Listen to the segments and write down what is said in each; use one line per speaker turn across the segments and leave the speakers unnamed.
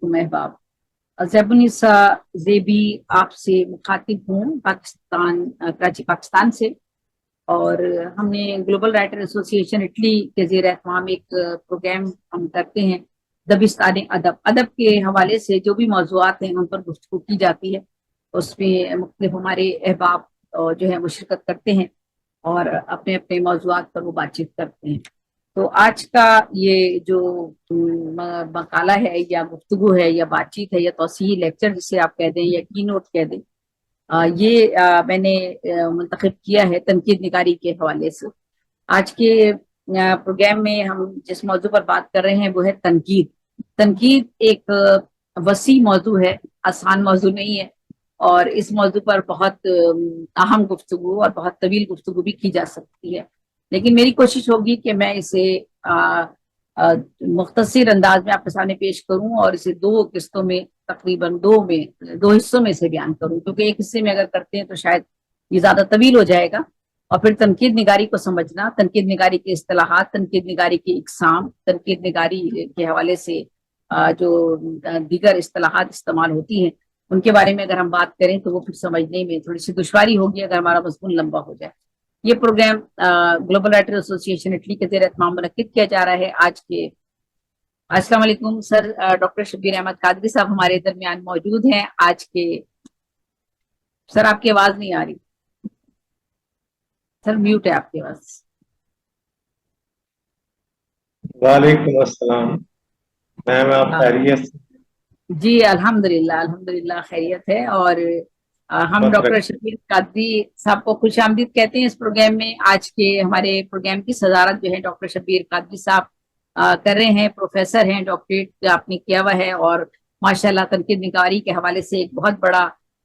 वालेकुम अहबाब। ज़ैबुन्निसा ज़ेबी आपसे मुखातिब हूँ, पाकिस्तान, कराची पाकिस्तान से। और हमने ग्लोबल राइटर एसोसिएशन इटली के ज़ेर एहतमाम एक प्रोग्राम हम करते हैं, दबिस्तान अदब। अदब के हवाले से जो भी मौज़ूआत हैं उन पर गुफ्तगू की जाती है। उसमें मुख्तलिफ हमारे अहबाब जो है वो शिरकत करते हैं और अपने अपने मौज़ूआत पर वो बातचीत करते हैं। तो आज का ये जो मकाला है या गुफ्तगू है या बातचीत है या तौसीही लेक्चर जिसे आप कह दें या की नोट कह दें, ये मैंने मुंतखब किया है तनकीद निगारी के हवाले से। आज के प्रोग्राम में हम जिस मौजू पर बात कर रहे हैं वो है तनकीद। तनकीद एक वसी मौजू है, आसान मौजू नहीं है, और इस मौजू पर बहुत अहम गुफ्तगू और बहुत तवील गुफ्तगू भी की जा सकती है। लेकिन मेरी कोशिश होगी कि मैं इसे मुख्तसर अंदाज में आपके सामने पेश करूं और इसे दो किस्तों में, तकरीबन दो हिस्सों में से बयान करूं, क्योंकि एक हिस्से में अगर करते हैं तो शायद ये ज्यादा तवील हो जाएगा। और फिर तनकीद निगारी को समझना, तनकीद निगारी के इस्तिलाहात, तनकीद निगारी की इकसाम, तनकीद निगारी के हवाले से जो दीगर इस्तिलाहात इस्तेमाल होती हैं उनके बारे में अगर हम बात करें तो वो फिर समझने में थोड़ी सी दुश्वारी होगी अगर हमारा मज़मून लंबा हो जाए। ये programme global writer association Italy के ज़ेर एहतमाम मुनक्किद किया जा रहा है। आज के अस्सलाम वालेकुम सर, डॉक्टर शब्बीर अहमद कादरी साहब हमारे दरमियान मौजूद हैं आज के। सर आपकी आवाज नहीं आ रही, सर म्यूट है आपकी आवाज।
वालेकुम अस्सलाम मैम, आप खैरियत से?
जी अल्हम्दुलिल्लाह, अल्हम्दुलिल्लाह खैरियत है। और हम डॉक्टर शब्बीर कादरी साहब को खुश आमदीद कहते हैं इस प्रोग्राम में। आज के हमारे प्रोग्राम की सदारत जो है डॉक्टर शब्बीर कादरी साहब कर रहे हैं। प्रोफेसर हैं, डॉक्टरेट आपने किया हुआ है और माशाल्लाह तनकीद निगारी के हवाले से एक बहुत बड़ा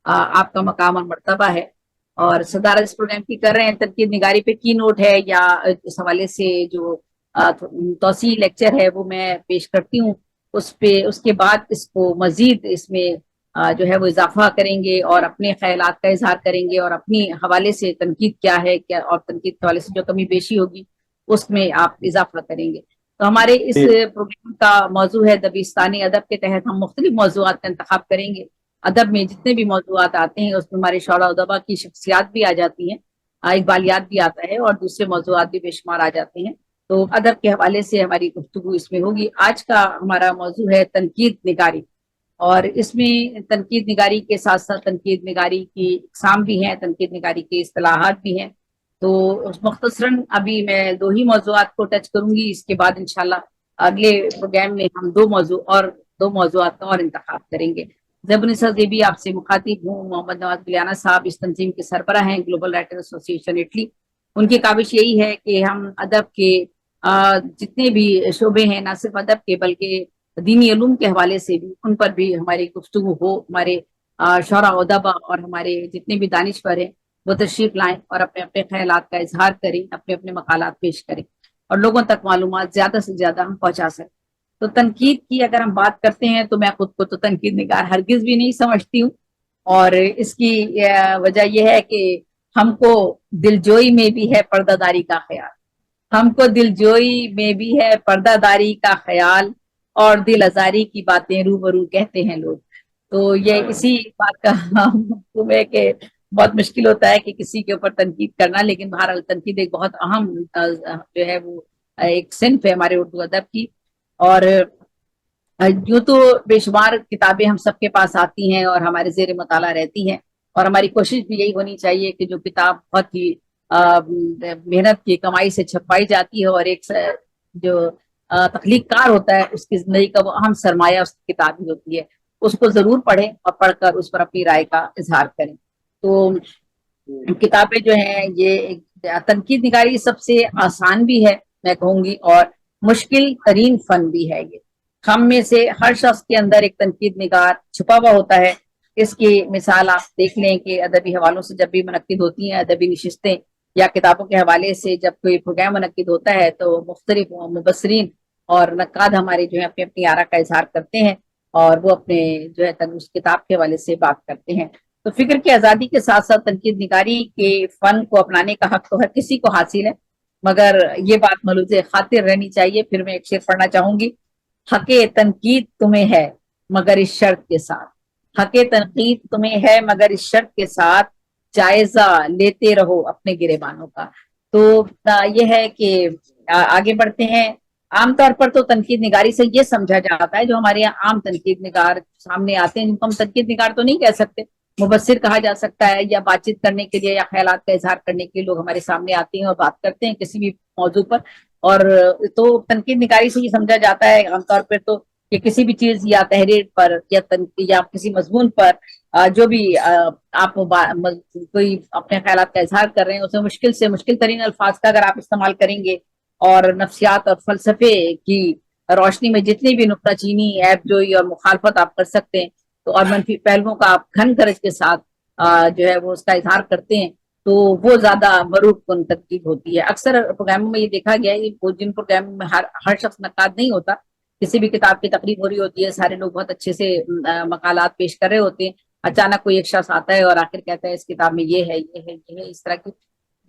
आपका मकाम और मर्तबा है। और सदारत इस प्रोग्राम की कर रहे हैं। तनकीद निगारी पे की नोट है या इस हवाले से जो तौसीही लेक्चर है वो मैं पेश करती हूँ। उस पे उसके बाद इसको मजीद इसमें जो है वो इजाफा करेंगे और अपने ख्यालात का इजहार करेंगे और अपनी हवाले से तनकीद क्या है क्या, और तनकीद के हवाले से जो कमी बेशी होगी उसमें आप इजाफा करेंगे। तो हमारे इस प्रोग्राम का मौजू है दबिस्तानी अदब। के तहत हम मुख्तलिफ मौजूआत का इंतखाब करेंगे। अदब में जितने भी मौजूआत आते हैं उसमें हमारे शौरा उदबा की शख्सियात भी आ जाती हैं, इकबालियात भी आता है और दूसरे मौजूआत भी बेशुमार आ जाते हैं। तो अदब के हवाले से हमारी गुफ्तगू इसमें होगी। आज का हमारा मौजू है तनकीद निगारी, और इसमें तनकीद निगारी के साथ साथ तनकीद निगारी की इकसाम भी हैं, तनकीद निगारी के इस्तिलाहात भी हैं। तो मुख्तसरन अभी मैं दो ही मौजूआत को टच करूंगी। इसके बाद इंशाल्लाह अगले प्रोग्राम में हम दो मौजूआत का और इंतखाब करेंगे। ज़ैबुन्निसा ज़ेबी आपसे मुखातिब हूँ। मोहम्मद नवाज बिलियाना साहब इस तंजीम के सरबराह हैं, ग्लोबल राइटर एसोसिएशन इटली। उनकी काविश यही है कि हम अदब के जितने भी शोबे हैं, ना सिर्फ अदब के बल्कि दीनी उलूम के हवाले से भी उन पर भी हमारी गुफ्तगू हो। हमारे शौरा उदबा और हमारे जितने भी दानिश्वर हैं वो तशरीफ लाएं और अपने अपने ख्यालात का इजहार करें, अपने अपने मकालात पेश करें और लोगों तक मालूमात ज्यादा से ज्यादा हम पहुंचा सकें। तो तनकीद की अगर हम बात करते हैं तो मैं खुद को तो तनकीद निगार हरगिज भी नहीं समझती हूँ। और इसकी वजह यह है कि हमको दिलजोई में भी है पर्दादारी का ख्याल, हमको दिलजोई में भी है पर्दादारी का ख्याल, और दिल आजारी की बातें रूबरू कहते हैं लोग। तो ये इसी बात का मफहूम है कि बहुत मुश्किल होता है कि किसी के ऊपर तनकीद करना, लेकिन बहरहाल तनकीद एक बहुत अहम जो है वो एक सिन्फ है हमारे उर्दू अदब की। और यूं तो बेशुमार किताबें हम सबके पास आती हैं और हमारे जेर मुताला रहती हैं, और हमारी कोशिश भी यही होनी चाहिए कि जो किताब बहुत ही मेहनत की कमाई से छपवाई जाती है और एक जो तख्लीककार होता है उसकी जिंदगी का वो अहम सरमाया उस किताब ही होती है, उसको जरूर पढ़ें और पढ़कर उस पर अपनी राय का इजहार करें। तो किताबें जो हैं ये तनकीद निगारी सबसे आसान भी है मैं कहूंगी और मुश्किल तरीन फन भी है। ये हम में से हर शख्स के अंदर एक तनकीद निगार छुपा हुआ होता है। इसकी मिसाल आप देख लें कि अदबी हवालों से जब भी मुनक्किद होती हैं अदबी नशिस्तें या किताबों के हवाले से जब कोई प्रोग्राम मुनक्किद होता है तो मुख्तलिफ मुबस्सरीन और नक्काद हमारे जो है अपनी अपनी आरा का इजहार करते हैं और वो अपने जो है उस किताब के हवाले से बात करते हैं। तो फिक्र की आज़ादी के साथ साथ तनकीद निगारी के फन को अपनाने का हक तो हर किसी को हासिल है, मगर ये बात मलूज़े खातिर रहनी चाहिए। फिर मैं एक शेर पढ़ना चाहूंगी। हक़े तनकीद तुम्हें है, मगर इस शर्त के साथ, हक़ तनकीद तुम्हें है मगर इस शर्त के साथ, जायजा लेते रहो अपने गिरेबानों का। तो ये है कि आगे बढ़ते हैं। आमतौर पर तो तनकीद निगारी से ये समझा जाता है, जो हमारे यहाँ आम तनकीद निगार सामने आते हैं, जिनको हम तनकीद निगार तो नहीं कह सकते, मुबस्सिर कहा जा सकता है, या बातचीत करने के लिए या ख्यालात का इजहार करने के लिए लोग हमारे सामने आते हैं और बात करते हैं किसी भी मौजू पर। और तो तनकीद निगारी से ये समझा जाता है आमतौर पर तो कि किसी भी चीज या तहरीर पर या किसी मजमून पर जो भी आप कोई अपने ख्यालात का इजहार कर रहे हैं, उसे मुश्किल से मुश्किल तरीन अल्फाज का अगर आप इस्तेमाल करेंगे और नफ्सियात और फलसफे की रोशनी में जितनी भी नुक्ताचीनी, ऐबजोई और मुखालफत आप कर सकते हैं, तो और मनफी पहलुओं का आप घन गरज के साथ जो है वो उसका इजहार करते हैं, तो वो ज्यादा मरूब कुन तनकीद होती है। अक्सर प्रोग्रामों में ये देखा गया है कि जिन प्रोग्रामों में हर शख्स नक्काद नहीं होता, किसी भी किताब की तकरीब हो रही होती है, सारे लोग बहुत अच्छे से मकालात पेश कर रहे होते हैं, अचानक कोई एक शख्स आता है और आखिर कहता है इस किताब में ये है, ये है, ये है, इस तरह की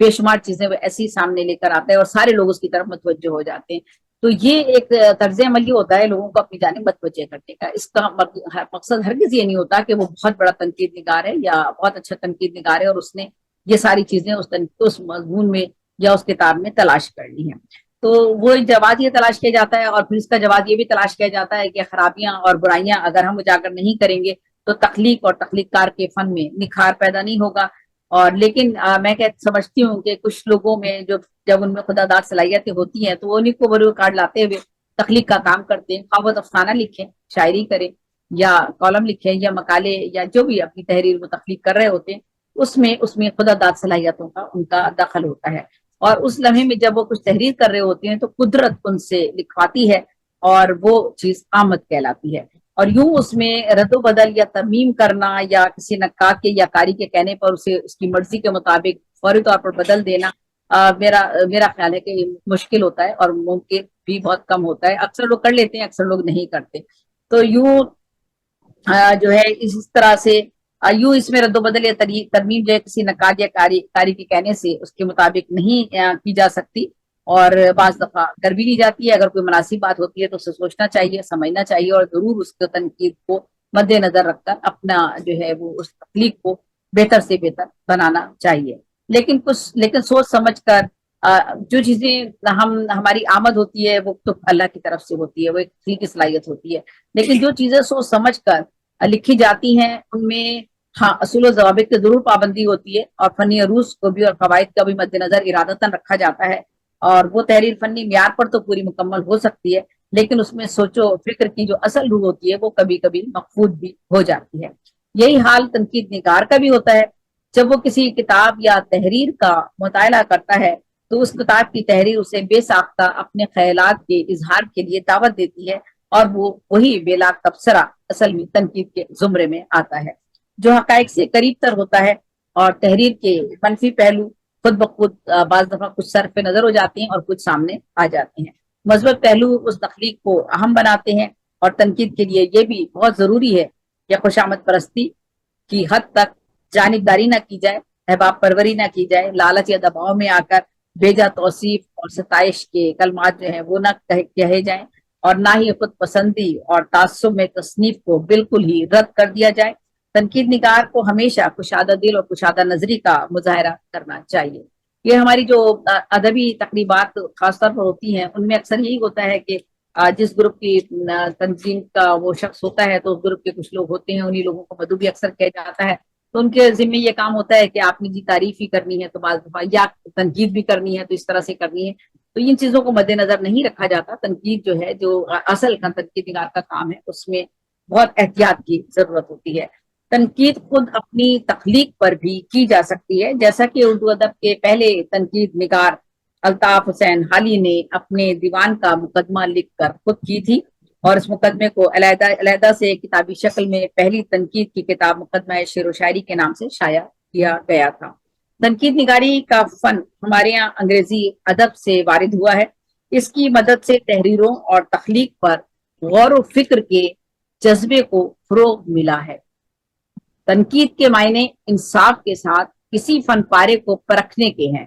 बेशुमार चीजें वो ऐसी सामने लेकर आता है और सारे लोग उसकी तरफ मुतवज्जो हो जाते हैं। तो ये एक तर्ज अमली होता है लोगों को अपनी जानिब मुतवज्जो करने का। इसका मकसद हरगिज ये नहीं होता कि वो बहुत बड़ा तनकीद निगार है या बहुत अच्छा तनकीद निगार है और उसने ये सारी चीजें उस मजमून में या उस किताब में तलाश कर ली है। तो वो जवाब ये तलाश किया जाता है और फिर इसका जवाब ये भी तलाश किया जाता है कि खराबियां और बुराइयां अगर हम उजागर नहीं करेंगे तो तख्लीक और तख्लीककार के फन में निखार पैदा नहीं होगा। और लेकिन मैं समझती हूँ कि कुछ लोगों में जब उनमें खुदादार सलाहियतें होती हैं तो वो उन्हीं को बरूए कार्ड लाते हुए तख्लीक का काम करते हैं, खा वो अफसाना लिखें, शायरी करें या कॉलम लिखें या मकाले या जो भी अपनी तहरीर वो तख्लीक कर रहे होते हैं, उसमें उसमें खुदादार सलाहियतों का उनका दखल होता है। और उस लम्हे में जब वो कुछ तहरीर कर रहे होते हैं तो कुदरत उनसे लिखवाती है और वो चीज आमद कहलाती है। और यूं उसमें रद्द बदल या तरमीम करना या किसी नक्काद के या कारी के कहने पर उसे उसकी मर्जी के मुताबिक फौरी तौर पर बदल देना मेरा ख्याल है कि मुश्किल होता है और मुमकिन भी बहुत कम होता है। अक्सर लोग कर लेते हैं, अक्सर लोग नहीं करते। तो यूं जो है इस तरह से यूं इसमें रद्दोबदल या तरमीम जो है किसी नक्काद या कारी के कहने से उसके मुताबिक नहीं की जा सकती और बाज दफा कर भी नहीं जाती है। अगर कोई मुनासिब बात होती है तो उसे सोचना चाहिए, समझना चाहिए और जरूर उसको तनकीद को मद्देनजर रखकर अपना जो है वो उस तकलीफ को बेहतर से बेहतर बनाना चाहिए। लेकिन सोच समझ कर जो चीजें हमारी आमद होती है वो तो अल्लाह की तरफ से होती है, वो एक की सलाहियत होती है। लेकिन जो चीजें सोच समझ कर लिखी जाती हैं उनमें हाँ असूल ज़वाबित की जरूर पाबंदी होती है और फनी अरूज को भी और कवायद का भी मद्देनजर इरादतन रखा जाता है। और वो तहरीर फनी म्यार पर तो पूरी मुकम्मल हो सकती है, लेकिन उसमें सोचो फिक्र की जो असल रूह होती है वो कभी कभी मकफूद भी हो जाती है। यही हाल तनकीद निगार का भी होता है। जब वो किसी किताब या तहरीर का मुताला करता है तो उस किताब की तहरीर उसे बेसाख्ता अपने ख्यालात के इजहार के लिए दावत देती है और वो वही बेलाग तबसरा असल में तनकीद के जुमरे में आता है, जो हकायक से करीब तर होता है और तहरीर के मनफी पहलू खुद ब खुद बाज दफा कुछ सरफ नजर हो जाते हैं और कुछ सामने आ जाते हैं। मज़बूत पहलू उस तख्लीक को अहम बनाते हैं और तनकीद के लिए ये भी बहुत जरूरी है कि खुशामद परस्ती की हद तक जानिबदारी ना की जाए, अहबाब परवरी ना की जाए, लालच या दबाव में आकर बेजा तौसीफ और सताइश के कलमात जो है वो ना कहे जाए और ना ही खुद पसंदी और तासुब में तसनीफ को बिल्कुल ही रद्द कर दिया जाए। तनकीद निगार को हमेशा कुशादा दिल और कुशादा नजरी का मुजाहरा करना चाहिए। ये हमारी जो अदबी तकरीबात खासतौर पर होती हैं उनमें अक्सर यही होता है कि जिस ग्रुप की तंजीम का वो शख्स होता है तो उस ग्रुप के कुछ लोग होते हैं, उन्हीं लोगों को मधु भी अक्सर किया जाता है, तो उनके जिम्मे ये काम होता है कि आपने जी तारीफ ही करनी है तो बाज़ दफा या तनकीद भी करनी है तो इस तरह से करनी है। तो इन चीजों को मद्देनजर नहीं रखा जाता। तनकीद जो है जो असल तनकीद निगार का काम है उसमें बहुत एहतियात की जरूरत होती है। तनकीद खुद अपनी तख्लीक पर भी की जा सकती है, जैसा कि उर्दू अदब के पहले तनकीद निगार अल्ताफ हुसैन हाली ने अपने दीवान का मुकदमा लिखकर खुद की थी और इस मुकदमे को अलहदा से किताबी शक्ल में पहली तनकीद की किताब मुकदमा शेर व शायरी के नाम से शाया किया गया था। तनकीद निगारी का फन हमारे यहाँ अंग्रेजी अदब से वारिद हुआ है। इसकी मदद से तहरीरों और तख्लीक पर गौर व फिक्र के जज्बे को फरोग मिला है। तनकीद के मायने इंसाफ के साथ किसी फन पारे को परखने के हैं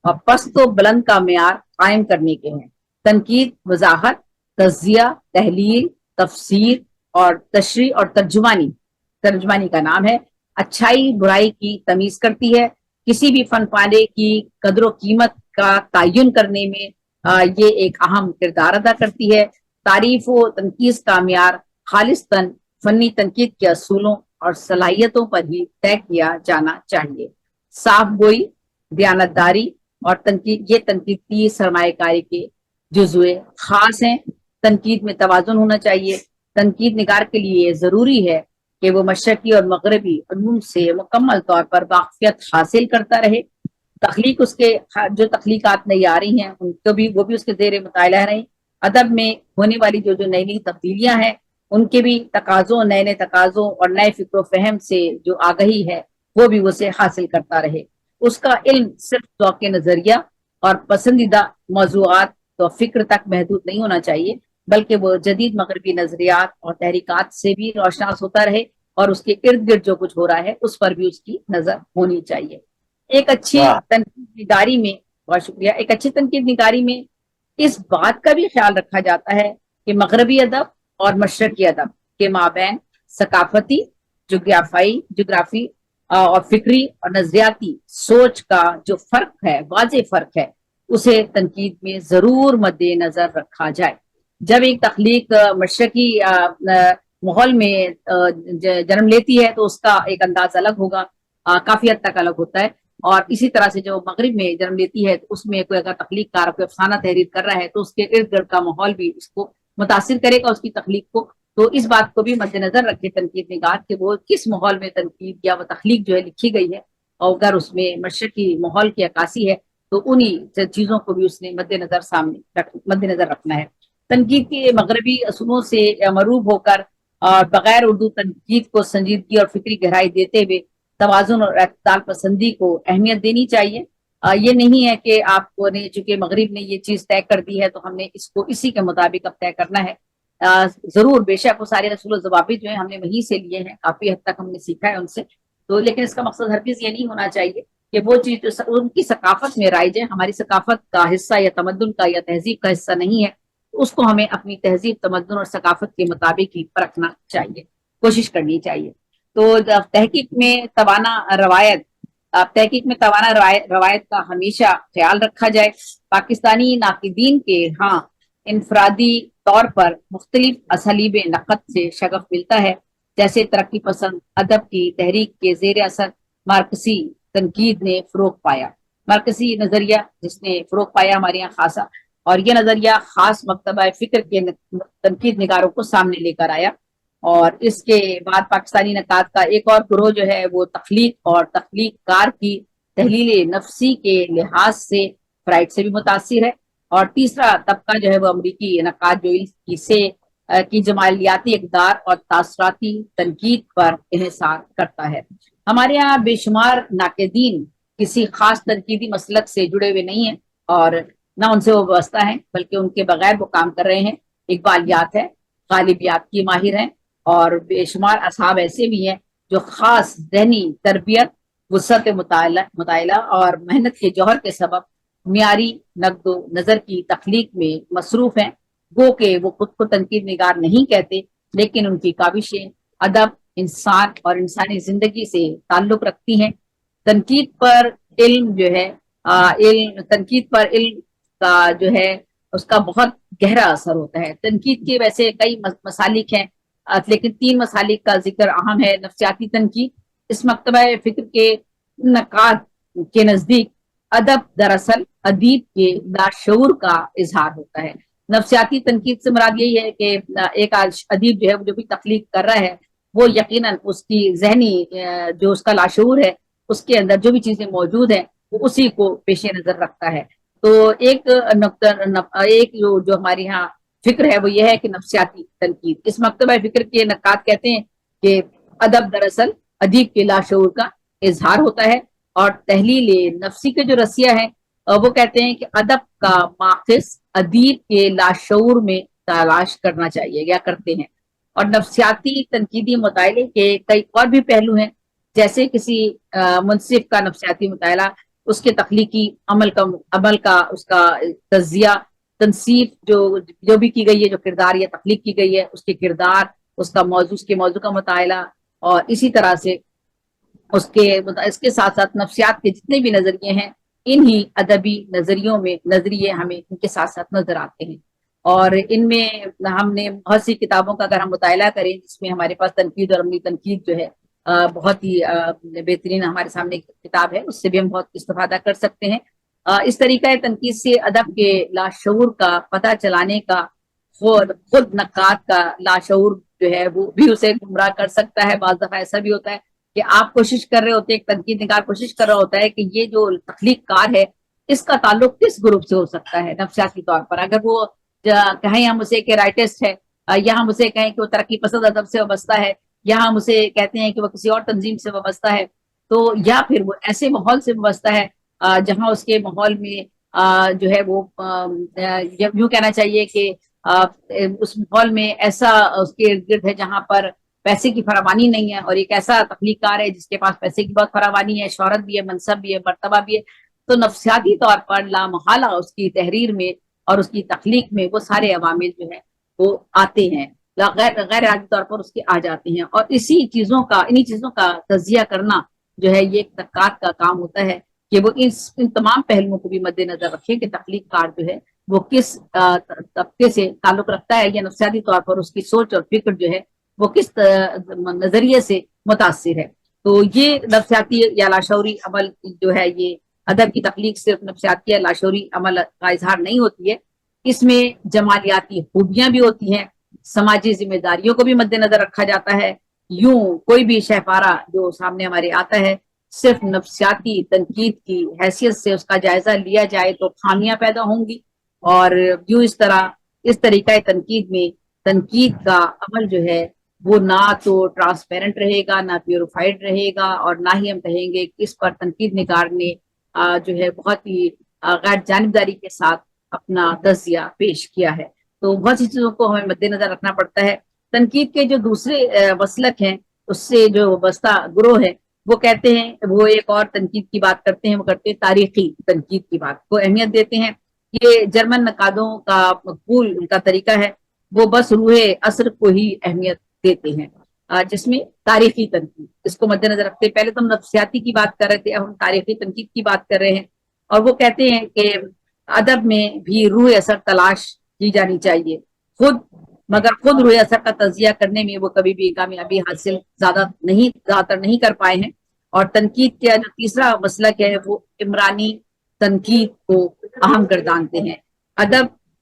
और पस्त व बुलंद का मेयार कायम करने के हैं। तनकीद वजाहत, तज्जिया, तहलील, तफसीर, اور تشریح اور ترجمانی کا نام ہے. اچھائی برائی کی تمیز کرتی ہے. کسی بھی فن پارے کی قدر و قیمت کا تعین کرنے میں یہ ایک اہم کردار ادا کرتی ہے. تعریف و تنقید کا معیار خالصتاً فنی تنقید کے اصولوں اور صلاحیتوں پر ہی طے کیا جانا چاہیے. صاف گوئی، دیانتداری اور یہ تنقیدی سرمایہ کاری کے جزو خاص ہیں. تنقید میں توازن ہونا چاہیے. تنقید نگار کے لیے ضروری ہے کہ وہ مشرقی اور مغربی علوم سے مکمل طور پر واقفیت حاصل کرتا رہے. تخلیق اس کے جو تخلیقات نئی آ رہی ہیں ان کو بھی وہ بھی اس کے زیر مطالعہ رہیں. ادب میں ہونے والی جو نئی نئی تبدیلیاں ہیں ان کے بھی تقاضوں، نئے نئے تقاضوں اور نئے فکر و فہم سے جو آگہی ہے وہ بھی اسے حاصل کرتا رہے. اس کا علم صرف ذوق نظریہ اور پسندیدہ موضوعات تو فکر تک محدود نہیں ہونا چاہیے، بلکہ وہ جدید مغربی نظریات اور تحریکات سے بھی روشناس ہوتا رہے اور اس کے ارد گرد جو کچھ ہو رہا ہے اس پر بھی اس کی نظر ہونی چاہیے. ایک اچھی تنقید نگاری میں، بہت شکریہ، ایک اچھی تنقید نگاری میں اس بات کا بھی خیال رکھا جاتا ہے کہ مغربی ادب اور مشرقی ادب کے مابین ثقافتی، جغرافی اور فکری اور نظریاتی سوچ کا جو فرق ہے، واضح فرق ہے، اسے تنقید میں ضرور مد نظر رکھا جائے. جب ایک تخلیق مشرقی ماحول میں جنم لیتی ہے تو اس کا ایک انداز الگ ہوگا، کافی حد تک الگ ہوتا ہے. اور اسی طرح سے جو مغرب میں جنم لیتی ہے تو اس میں کوئی اگر تخلیق کار کوئی افسانہ تحریر کر رہا ہے تو اس کے ارد گرد کا ماحول بھی اس کو متاثر کرے گا، اس کی تخلیق کو. تو اس بات کو بھی مد نظر رکھے تنقید نگار کہ وہ کس ماحول میں تنقید یا وہ تخلیق جو ہے لکھی گئی ہے، اور اگر اس میں مشرقی ماحول کی عکاسی ہے تو انہی چیزوں کو بھی اس نے مد نظر رکھنا ہے. تنقید کے مغربی اصولوں سے مروب ہو کر اور بغیر اردو تنقید کو سنجیدگی اور فکری گہرائی دیتے ہوئے توازن اور اعتدال پسندی کو اہمیت دینی چاہیے. یہ نہیں ہے کہ آپ کو نے چونکہ مغرب نے یہ چیز طے کر دی ہے تو ہم نے اس کو اسی کے مطابق اب طے کرنا ہے. ضرور بے شک وہ سارے رسول و ضوابط جو ہیں ہم نے وہیں سے لیے ہیں، کافی حد تک ہم نے سیکھا ہے ان سے. تو لیکن اس کا مقصد ہرگز یہ نہیں ہونا چاہیے کہ وہ چیز جو ان کی ثقافت میں رائج ہے ہماری ثقافت کا حصہ یا تمدن کا یا تہذیب کا حصہ نہیں ہے، اس کو ہمیں اپنی تہذیب، تمدن اور ثقافت کے مطابق ہی پرکھنا چاہیے، کوشش کرنی چاہیے. تو تحقیق میں توانا روایت کا ہمیشہ خیال رکھا جائے. پاکستانی ناقدین کے ہاں انفرادی طور پر مختلف اسالیب نقد سے شغف ملتا ہے، جیسے ترقی پسند ادب کی تحریک کے زیر اثر مارکسی تنقید نے فروغ پایا. مارکسی نظریہ جس نے فروغ پایا ہمارے یہاں خاصا، اور یہ نظریہ خاص مکتبہ فکر کے تنقید نگاروں کو سامنے لے کر آیا. اور اس کے بعد پاکستانی نقاد کا ایک اور گروہ جو ہے وہ تخلیق اور تخلیق کار کی تحلیل نفسی کے لحاظ سے فرائڈ سے بھی متاثر ہے. اور تیسرا طبقہ جو ہے وہ امریکی نقاد جو کی جمالیاتی اقدار اور تاثراتی تنقید پر انحصار کرتا ہے. ہمارے یہاں بے شمار ناقدین کسی خاص تنقیدی مسلک سے جڑے ہوئے نہیں ہیں اور نہ ان سے وہ وابستہ ہیں، بلکہ ان کے بغیر وہ کام کر رہے ہیں. اقبالیات ہے، غالبیات کی ماہر ہیں، اور بے شمار اصحاب ایسے بھی ہیں جو خاص ذہنی تربیت، وسعت مطالعہ اور محنت کے جوہر کے سبب معیاری نقد و نظر کی تخلیق میں مصروف ہیں. گو کہ وہ خود کو تنقید نگار نہیں کہتے، لیکن ان کی کاوشیں ادب، انسان اور انسانی زندگی سے تعلق رکھتی ہیں. تنقید پر علم جو ہے تنقید پر علم کا جو ہے اس کا بہت گہرا اثر ہوتا ہے. تنقید کے ویسے کئی مسالک ہیں، لیکن 3 مسالک کا ذکر اہم ہے. نفسیاتی تنقید، اس مکتبہ فکر کے نقاد کے نزدیک ادب دراصل ادیب کے لاشعور کا اظہار ہوتا ہے. نفسیاتی تنقید سے مراد یہی ہے کہ ایک ادیب جو ہے جو بھی تخلیق کر رہا ہے وہ یقیناً اس کی ذہنی جو اس کا لاشعور ہے اس کے اندر جو بھی چیزیں موجود ہیں وہ اسی کو پیش نظر رکھتا ہے. تو ایک جو ہمارے یہاں فکر ہے وہ یہ ہے کہ نفسیاتی تنقید، اس مکتبہ فکر کے نقاد کہتے ہیں کہ ادب دراصل ادیب کے لاشعور کا اظہار ہوتا ہے. اور تحلیل نفسی کے جو رسیہ ہیں وہ کہتے ہیں کہ ادب کا ماخذ ادیب کے لاشعور میں تلاش کرنا چاہیے یا کرتے ہیں. اور نفسیاتی تنقیدی مطالعے کے کئی اور بھی پہلو ہیں، جیسے کسی منصف کا نفسیاتی مطالعہ اس کے تخلیقی عمل کا اس کا تجزیہ، تنصیف جو بھی کی گئی ہے، جو کردار یا تخلیق کی گئی ہے اس کے کردار उसका मौजू, उसके मौजू का मुताला, और इसी तरह से इसके साथ साथ नफ्सियात के जितने भी नजरिए हैं, इन्हीं अदबी नजरिए हमें इनके साथ साथ नजर आते हैं। और इनमें हमने बहुत सी किताबों का अगर हम मुताला करें, जिसमें हमारे पास तनकीद और अमली तनकीद जो है बहुत ही बेहतरीन हमारे सामने किताब है, उससे भी हम बहुत इस्तेफादा कर सकते हैं। इस तरीका तनकीद से अदब के लाशऊर का पता चलाने का, खुद नक्काद का लाशऊर जो है वो भी उसे गुमराह कर सकता है। बाज़ दफा ऐसा भी होता है कि आप कोशिश कर रहे होते हैं, एक तनकीद निगार कोशिश कर रहा होता है कि ये जो तख्लीक कार है इसका ताल्लुक किस ग्रुप से हो सकता है नफ्सियाती तौर पर। अगर वो कहें हम उसे कि राइटिस्ट है, या हम उसे कहें कि वो तरक्की पसंद अदब से वाबस्ता है, या हम उसे कहते हैं कि वो किसी और तंजीम से वाबस्ता है, तो या फिर वो ऐसे माहौल से वाबस्ता है जहां उसके माहौल में जो है वो यूं कहना चाहिए कि उस माहौल में ऐसा उसके इर्द गिर्द है जहां पर पैसे की फरावानी नहीं है, और एक ऐसा तख्लीकार है जिसके पास पैसे की बहुत फरावानी है, शोहरत भी है, मनसब भी है, मर्तबा भी है, तो नफ्सियाती तौर पर लामहाला उसकी तहरीर में और उसकी तख्लीक में वो सारे अवामिल जो है वो आते हैं, गैर गैर इरादी तौर पर उसके आ जाते हैं। और इन्हीं चीजों का तजिया करना जो है ये एक तक्कात का काम होता है कि वो इन तमाम पहलुओं को भी मद्देनजर रखे कि तख्लीक कार जो है वो किस तबके से ताल्लुक रखता है, या नफ्सियाती तौर पर उसकी सोच और फिक्र जो है वो किस नजरिए से मुतासिर है। तो ये नफ्सियाती या लाशौरी अमल जो है, ये अदब की तख्लीक सिर्फ नफ्सियाती या लाशौरी अमल का इजहार नहीं होती है, इसमें जमालियाती खूबियां भी होती हैं, समाजी जिम्मेदारियों को भी मद्देनजर रखा जाता है। यूं कोई भी शहपारा जो सामने हमारे आता है, सिर्फ नफ्सियाती तनकीद की हैसियत से उसका जायजा लिया जाए तो खामियां पैदा होंगी, और यूं इस तरीका तनकीद में तनकीद का अमल जो है वो ना तो ट्रांसपेरेंट रहेगा, ना प्योरीफाइड रहेगा, और ना ही हम कहेंगे कि इस पर तनकीद निगार ने जो है बहुत ही गैर जानिबदारी के साथ अपना तज़िया पेश किया है। तो बहुत सी चीजों को हमें मद्देनजर रखना पड़ता है। तनकीद के जो दूसरे मसलक हैं, उससे जो बस्ता ग्रोह है, वो कहते हैं, वो एक और तनकीद की बात करते हैं, वो करते हैं तारीखी तनकीद की बात को अहमियत देते हैं। ये जर्मन नकादों का मकबूल उनका तरीका है, वो बस रूहे असर को ही अहमियत देते हैं, जिसमें तारीखी तनकीद इसको मद्देनजर रखते हैं। पहले तो हम नफ्सियाती की बात कर रहे थे, अब हम तारीखी तनकीद की बात कर रहे हैं। और वो कहते हैं कि अदब में भी रूह असर तलाश की जानी चाहिए, मगर खुद रूह असर का तजिया करने में वो कभी भी कामयाबी हासिल ज्यादातर नहीं कर पाए हैं। और तनकीद का जो तीसरा मसलक है वो इमरानी तनकीद को अहम गर्दानते हैं।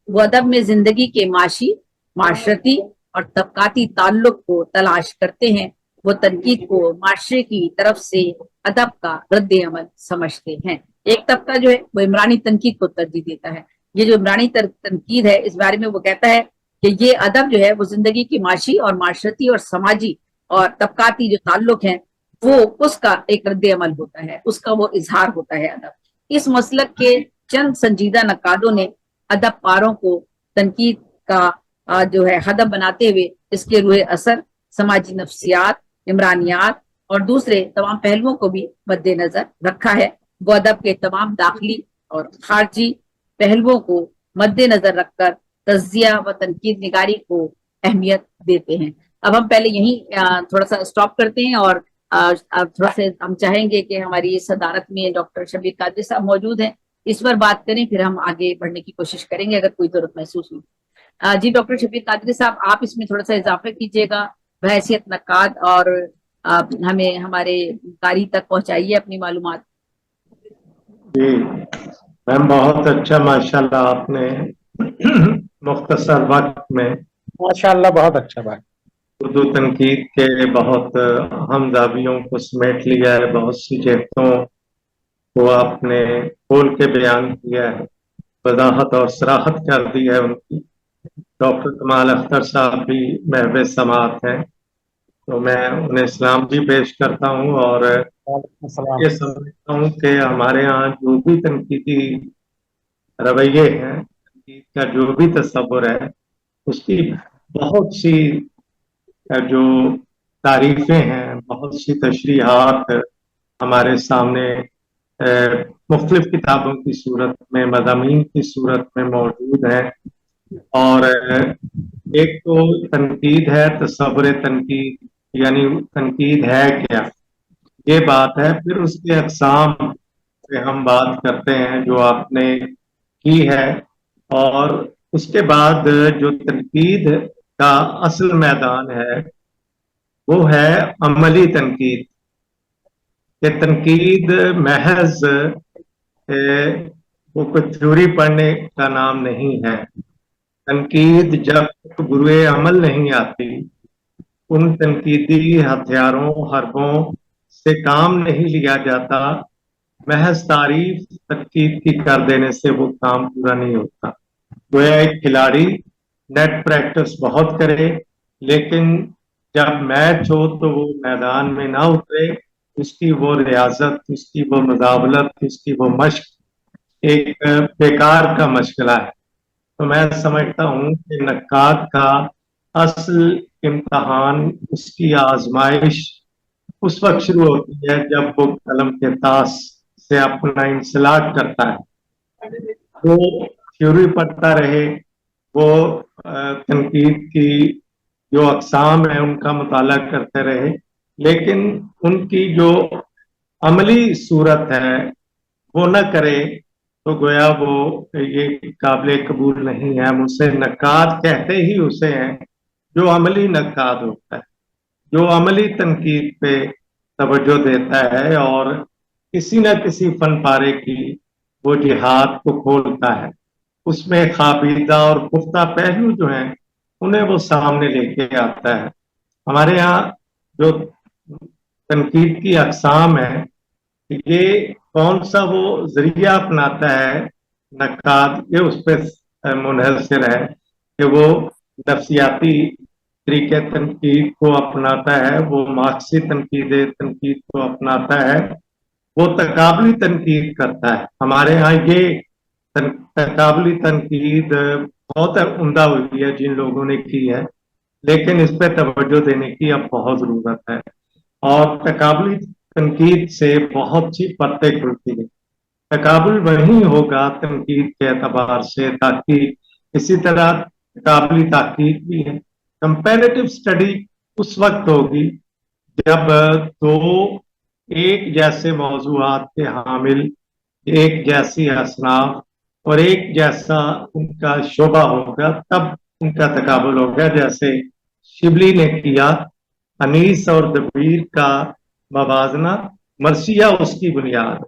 वो अदब में जिंदगी के माशी, माशरती और तबकाती ताल्लुक को तलाश करते हैं। वो तनकीद को माशरे की तरफ से अदब का रद्द अमल समझते हैं। एक तबका जो है वो इमरानी तनकीद को तरजीह देता है। ये जो इमरानी तनकीद है, इस बारे में वो कहता है कि ये अदब जो है वो जिंदगी की माशी और माशरती और समाजी और तबकाती जो ताल्लुक हैं, वो उसका एक रद्द अमल होता है, उसका वो इजहार होता है अदब। इस मसलक के चंद संजीदा नकादों ने अदब पारों को तनकीद का जो है हदब बनाते हुए इसके रूह असर, समाजी नफ्सियात, इमरानियात और दूसरे तमाम पहलुओं को भी मद्देनजर रखा है। वो अदब के तमाम दाखिली और खारजी पहलुओं को मद्देनजर रखकर तज्जिया व तनकीद निगारी को अहमियत देते हैं। अब हम पहले यहीं थोड़ा सा स्टॉप करते हैं, और थोड़ा सा हम चाहेंगे कि हमारी सदारत में डॉक्टर शबीर कादरी साहब मौजूद हैं, इस पर बात करें, फिर हम आगे बढ़ने की कोशिश करेंगे अगर कोई जरूरत महसूस हुई। जी डॉक्टर शबीर कादरी साहब, आप इसमें थोड़ा सा इजाफा कीजिएगा बहैसियत नकाद, और हमें हमारे कारी तक पहुंचाइए अपनी मालूमात।
जी मैम, बहुत अच्छा, माशाल्लाह आपने मुख्तसर वक्त में
माशाल्लाह बहुत अच्छा बात।
उर्दू तनकीद के बहुत अहम दावियों को समेट लिया है, बहुत सी जहतों को आपने खोल के बयान किया है, वजाहत और सराहत कर दी है उनकी। डॉक्टर कमाल अख्तर साहब भी महवे समात हैं, तो मैं उन्हें सलाम भी पेश करता हूँ, और ये समझता हूँ कि हमारे यहाँ जो भी तनकीदी रवैये हैं, तनकीद का जो भी तस्वुर है, उसकी बहुत सी जो तारीफें हैं, बहुत सी तशरीहात हमारे सामने मुख्तलिफ किताबों की सूरत में, मज़ामीन की सूरत में मौजूद है। और एक तो तनकीद है, तसव्वुर तनकीद, यानी तनकीद है क्या, ये बात है। फिर उसके अक़साम पे हम बात करते हैं जो आपने की है, और उसके बाद जो तनकीद का असल मैदान है वो है अमली तनकीद। ये तनकीद महज वो कोई थ्योरी पढ़ने का नाम नहीं है। तनकीद जब तक गुरुए अमल नहीं आती, उन तनकीदी हथियारों हरबों से काम नहीं लिया जाता, महज तारीफ तनकीद की कर देने से वो काम पूरा नहीं होता। गोया एक खिलाड़ी नेट प्रैक्टिस बहुत करे, लेकिन जब मैच हो तो वो मैदान में ना उतरे, उसकी वो रियाजत, उसकी वो मुकाबलत, उसकी वो मश्क एक बेकार का मशगला है। तो मैं समझता हूँ कि नक्काद का असल इम्तहान, उसकी आजमाइश उस वक्त शुरू होती है जब वो कलम के तास से अपना इंसलाक करता है। वो थ्योरी पढ़ता रहे, वो तनकीद की जो अक़साम है उनका मुताला करते रहे, लेकिन उनकी जो अमली सूरत है वो न करे, तो गोया वो ये काबिल कबूल नहीं है। हम उसे नक्काद कहते ही उसे हैं जो अमली नक्काद होता है, जो अमली तनकीद पे तवज्जो देता है और किसी न किसी फन पारे की वो जिहाद को खोलता है, उसमें खाबीदा और पुख्ता पहलू जो हैं उन्हें वो सामने लेके आता है। हमारे यहाँ जो तनकीद की अक़साम है, ये कौन सा वो जरिया अपनाता है नक्काद, ये उस पर मुनहसर है कि वो नफ्सियाती तरीके तनकीद को अपनाता है, वो मार्क्सी तनकीद को अपनाता है, वो तकाबली तनकीद करता है। हमारे यहाँ ये तकाबली तनकीद बहुत उम्दा हुई है जिन लोगों ने की है, लेकिन इस पर तवज्जो देने की अब बहुत जरूरत है। और तकाबली तनकीद से बहुत सी परतें खुलती है। तकाबुल वही होगा तनकीद के एतबार से, ताकि इसी तरह तकाबली ताकीद भी है। कंपैरेटिव स्टडी उस वक्त होगी जब दो एक जैसे मौजूआत के हामिल, एक जैसी असनाफ और एक जैसा उनका शोबा होगा, तब उनका तकाबुल होगा। जैसे शिबली ने किया, अनीस और दबीर का मवाजना, मरसिया उसकी बुनियाद।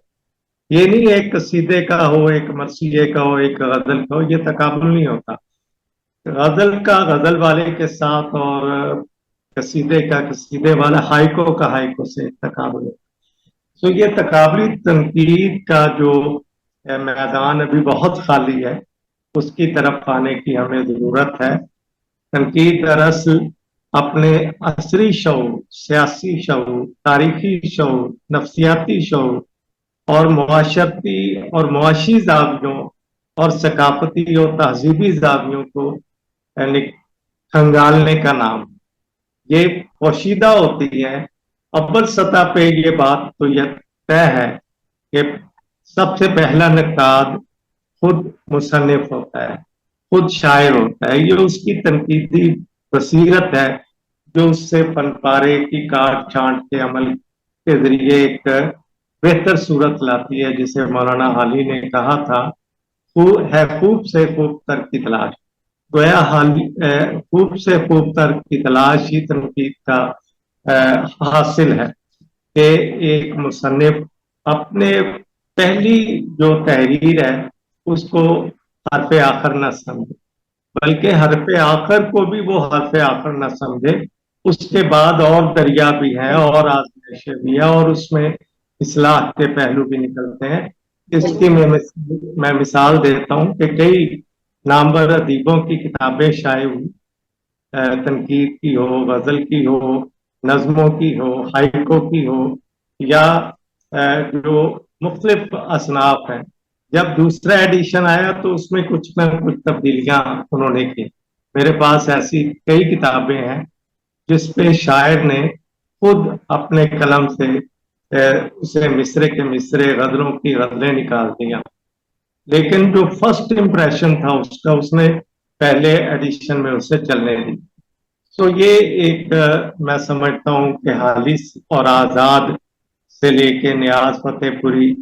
ये नहीं एक कसीदे का हो, एक मरसिये का हो, एक गजल का हो, ये तकाबुल नहीं होता। गजल का गजल वाले के साथ और कसीदे का कसीदे वाला, हाइको का हाइको से तकाबुल है। तो ये तकाबली तनकीद का जो मैदान अभी बहुत खाली है, उसकी तरफ आने की हमें जरूरत है। तनकीद दरअसल अपने असरी शऊर, सियासी शऊर, तारीखी शऊर, नफ्सियाती शऊर और मुआशरती और मुआशी जावियों और सकाफती और तहजीबी जावियों को खंगालने का नाम, ये पोशीदा होती है। अव्वल सतह पे ये बात तो यह तय है कि सबसे पहला नक्काद खुद मुसन्निफ होता है, खुद शायर होता है। ये उसकी तनकीदी बसीरत है जो उससे फनपारे की काट छांट के अमल के जरिए एक बेहतर सूरत लाती है, जिसे मौलाना हाली ने कहा था, खूब से खूब तर की तलाश। गोया खूब से खूब तर की तलाश ही तनकीद का हासिल है कि एक मुसन्निफ अपने पहली जो तहरीर है उसको हरफ आखिर न समझे, बल्कि हरफ आखिर को भी वो हरफ आखिर न समझे। उसके बाद और दरिया भी है और आजमाइशें भी है और उसमें इस्लाह के पहलू भी निकलते हैं। इसकी मैं मिसाल देता हूँ कि कई नामवर अदीबों की किताबें शाये हुई, तनकीद की हो, गजल की हो, नज्मों की हो, हाइको की हो, या जो मुख्तलिफ असनाफ हैं। जब दूसरा एडिशन आया तो उसमें कुछ न कुछ तब्दीलियां उन्होंने की। मेरे पास ऐसी कई किताबें हैं जिसपे शायर ने खुद अपने कलम से उसे मिसरे के मिसरे, गजलों की गजलें निकाल दिया। लेकिन जो फर्स्ट इम्प्रेशन था उसका, उसने पहले एडिशन में उसे चलने दी। तो ये एक मैं समझता हूँ कि हालिस और आज़ाद से लेके नियाज फतेहपुरी,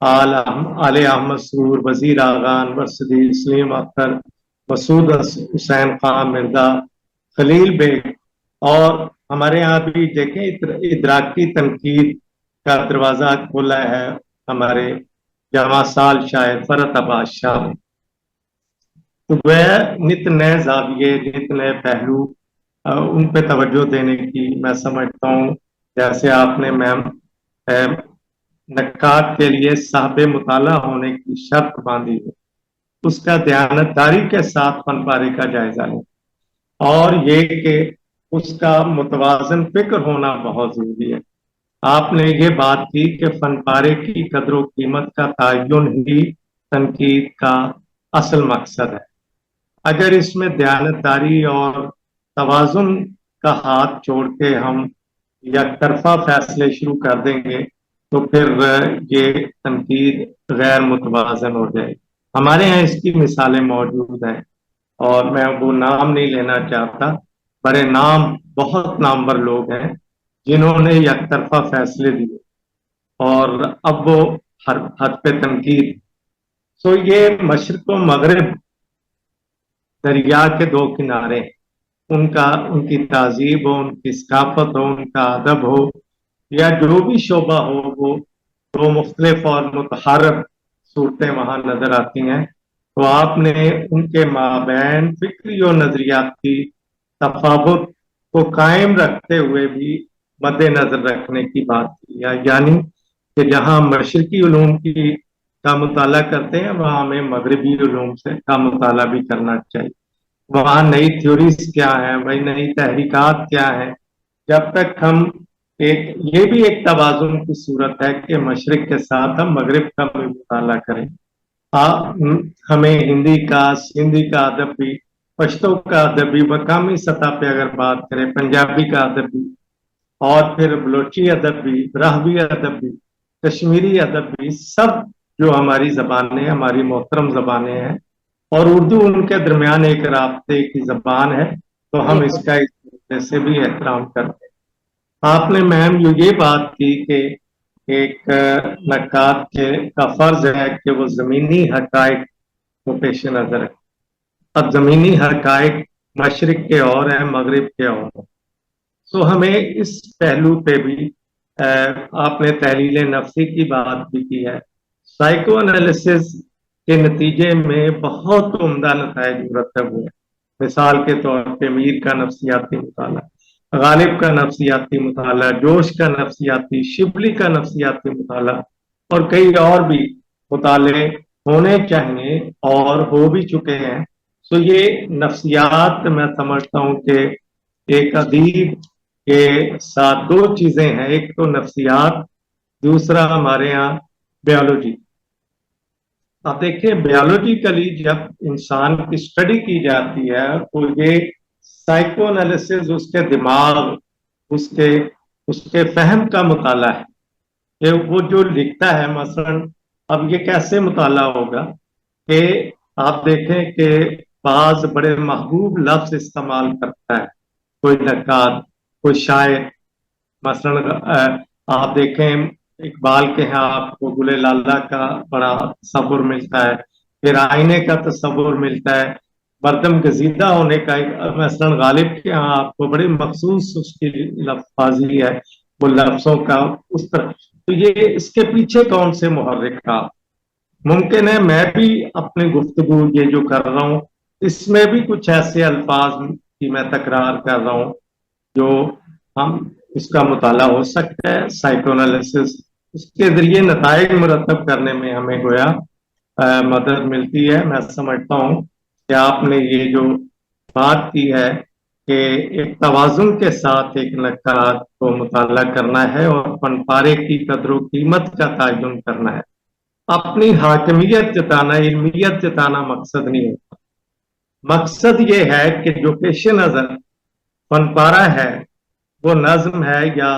आले अहमद सूर, वजीर आगा, अनवर सदीक, सलीम अख्तर, मसूद हुसैन खान मिर्जा, खलील बेग, और हमारे यहाँ भी देखें इदराकी तनकीद का दरवाजा खोला है हमारे जमा साल शायर फरत अब्बास शाह। तो वह नित नए जाविये, नित नए पहलू उन पे तवज्जो देने की मैं समझता हूँ। जैसे आपने मैम नक्काद के लिए साहबे मुताला होने की शर्त बांधी है, उसका दयानतदारी के साथ फनपारे का जायजा लें, और ये कि उसका मुतवाजन फिक्र होना बहुत जरूरी है। आपने ये बात की कि फनपारे की कदर कीमत का तयन ही तनकीद का असल मकसद है। अगर इसमें दयानतदारी और तवाजुन का हाथ छोड़ के हम यकतरफा फैसले शुरू कर देंगे तो फिर ये तनकीद गैर मुतवाजन हो जाएगी। हमारे यहाँ इसकी मिसालें मौजूद हैं और मैं वो नाम नहीं लेना चाहता। बड़े नाम, बहुत नामवर लोग हैं जिन्होंने यकतरफा फैसले दिए और अब वो हर हद पे तनकीद। तो ये मशरक़ व मगरिब दरिया के दो किनारे, उनकी तहजीब हो, उनकी सकाफत हो, उनका अदब हो, या जो भी शोबा हो, वो दो मुख्तलिफ और मुतहारक सूरतें वहां नजर आती हैं। तो आपने उनके माबैन फिक्री और नजरियाती तफावत को कायम रखते हुए भी मद्देनजर रखने की बात की है, यानी कि जहां मशरकी उलूम की का मुताला करते हैं वहां हमें मगरबी उलूम से का मुताला भी करना चाहिए। वहां नई थ्योरीज क्या है, वही नई तहरीकात क्या है। जब तक हम ये भी एक तवाजुन की सूरत है कि मशरिक के साथ हम मगरिब का भी मुताला करें। हमें हिंदी का अदब भी, पश्तो का अदब भी, मकामी सतह पे अगर बात करें पंजाबी का अदब भी, और फिर बलोची अदब भी, ब्राह्वी अदब भी, कश्मीरी अदब भी, सब जो हमारी जबानें, हमारी मोहतरम जबानें हैं, और उर्दू उनके दरमियान एक राब्ते की जबान है, तो हम इसका इस तरीके से भी एहतराम करते हैं। आपने मैम ये बात की कि एक नक्काद का फर्ज है कि वो जमीनी हकायक को पेश नजर रखे। अब जमीनी हकायक मशरिक के और हैं, मगरिब के और हैं। तो हमें इस पहलू पे भी आपने तहलील नफ्सी की बात भी की है। साइको एनालिसिस के नतीजे में बहुत उम्दा नताइज मुरतब हुए। मिसाल के तौर पे मीर का नफ्सियाती मुताला, गालिब का नफ्सियाती मुताला, जोश का नफ्सियाती, शिबली का नफ्सियाती मुताला, और कई और भी मुताले होने चाहिए और हो भी चुके हैं। तो ये नफ्सियात मैं समझता हूँ कि एक अदीब के साथ दो चीजें हैं, एक तो नफ्सियात, दूसरा हमारे यहाँ बायोलॉजी। आप देखिए बायोलॉजिकली जब इंसान की स्टडी की जाती है तो ये साइको एनालिसिस उसके दिमाग, उसके उसके फहम का मुताला है कि वो जो लिखता है। मसलन अब ये कैसे मुताला होगा कि आप देखें कि बाज बड़े महबूब लफ्ज इस्तेमाल करता है कोई नक्काद, कोई शायर। मसलन आप देखें इकबाल के यहाँ आपको गुले लाला का बड़ा तस्वुर मिलता है, फिर आईने का तस्वुर मिलता है, बरदम गजीदा होने का। मसलन गालिब के यहाँ आपको बड़ी मखसूस उसकी लफ्ज़ी है, वो लफ्जों का उस तरह। तो ये इसके पीछे कौन से मुहर्रिक का मुमकिन है। मैं भी अपनी गुफ्तगू ये जो कर रहा हूँ इसमें भी कुछ ऐसे अल्फाज की मैं तकरार कर रहा हूँ जो हम उसका मुताला हो सकता है। साइकोएनालिसिस उसके जरिए नताइज मुरतब करने में हमें गोया मदद मिलती है। मैं समझता हूँ कि आपने ये जो बात की है कि एक तवाजुन के साथ एक नक्काद को मुताला करना है और फनपारे की कदर कीमत का तयन करना है। अपनी हाकिमियत जताना, इल्मियत जताना मकसद नहीं होता। मकसद ये है कि जो पेश नजर फनपारा है वो नज्म है या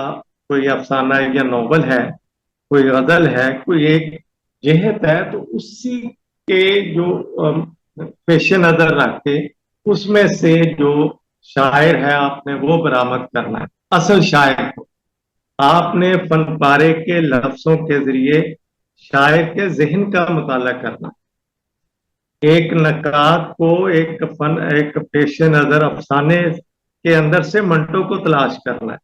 कोई अफसाना है या नॉवल है, कोई गजल है, कोई एक जेहत है, तो उसी के जो पेश नजर रख के اس میں سے جو شاعر ہے آپ نے وہ برآمد کرنا ہے، اصل شاعر کو آپ نے فن پارے کے لفظوں کے ذریعے شاعر کے ذہن کا مطالعہ کرنا ہے، ایک نقاد کو ایک پیش نظر افسانے کے اندر سے منٹو کو تلاش کرنا ہے،